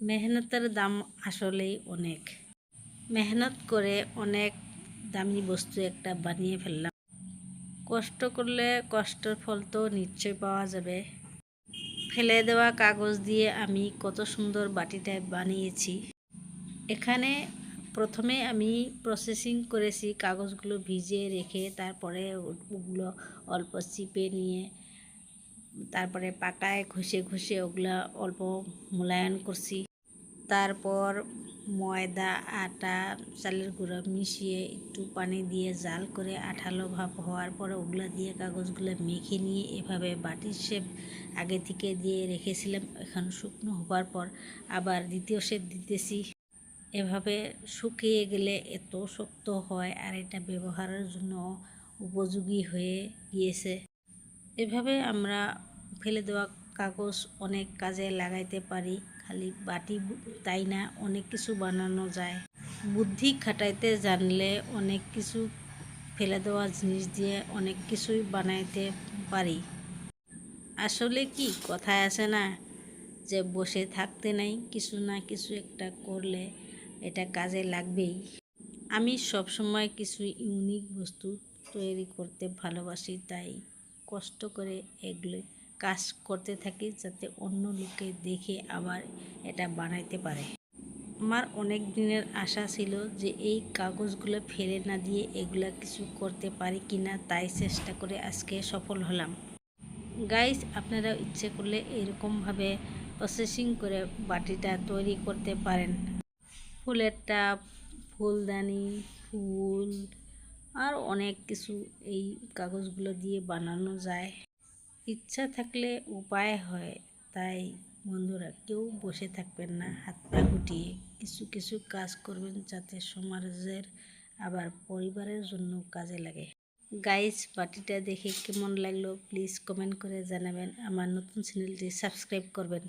মেহনতের দাম আসলেই অনেক। মেহনত করে অনেক দামি বস্তু একটা বানিয়ে ফেললাম। কষ্ট করলে কষ্টের ফল তো নিশ্চয় পাওয়া যাবে। ফেলে দেওয়া কাগজ দিয়ে আমি কত সুন্দর বাটিটা বানিয়েছি। এখানে প্রথমে আমি প্রসেসিং করেছি, কাগজগুলো ভিজিয়ে রেখে তারপরে ওগুলো অল্প চিপে নিয়ে তারপরে পাটায় ঘষে ঘষে ওগুলা অল্প মূল্যায়ন করছি। তারপর ময়দা, আটা, চালের গুঁড়ো মিশিয়ে একটু পানি দিয়ে জাল করে আঠালো ভাব হওয়ার পরে ওগুলা দিয়ে কাগজগুলো মেখে নিয়ে এভাবে বাটির শেপ আগে থেকে দিয়ে রেখেছিলাম। এখন শুকনো হবার পর আবার দ্বিতীয় শেপ দিতেছি। এভাবে শুকিয়ে গেলে এত শক্ত হয় আর এটা ব্যবহারের জন্য উপযোগী হয়ে গিয়েছে। এভাবে আমরা ফেলে দেওয়া কাগজ অনেক কাজে লাগাইতে পারি। খালি বাটি তাই না, অনেক কিছু বানানো যায়। বুদ্ধি খাটাইতে জানলে অনেক কিছু ফেলে দেওয়া জিনিস দিয়ে অনেক কিছুই বানাইতে পারি। আসলে কি কথায় আছে না যে বসে থাকতে নাই, কিছু না কিছু একটা করলে এটা কাজে লাগবেই। আমি সবসময় কিছু ইউনিক বস্তু তৈরি করতে ভালোবাসি, তাই কষ্ট করে এগুলো কাজ করতে থাকি যাতে অন্য লোকে দেখে আবার এটা বানাইতে পারে। আমার অনেক দিনের আশা ছিল যে এই কাগজগুলো ফেলে না দিয়ে এগুলা কিছু করতে পারি কিনা, তাই চেষ্টা করে আজকে সফল হলাম। গাইস, আপনারা ইচ্ছে করলে এরকমভাবে প্রসেসিং করে বাটিটা তৈরি করতে পারেন। ফুলের টাব, ফুলদানি, ফুল আর অনেক কিছু এই কাগজগুলো দিয়ে বানানো যায়। ইচ্ছা থাকলে উপায় হয়। তাই বন্ধুরা, কেউ বসে থাকবেন না, হাত পা গুটিয়ে কিছু কিছু কাজ করবেন যাতে সমাজের আবার পরিবারের জন্য কাজে লাগে। গাইস, বাটিটা দেখে কেমন লাগলো প্লিজ কমেন্ট করে জানাবেন। আমার নতুন চ্যানেলটি সাবস্ক্রাইব করবেন।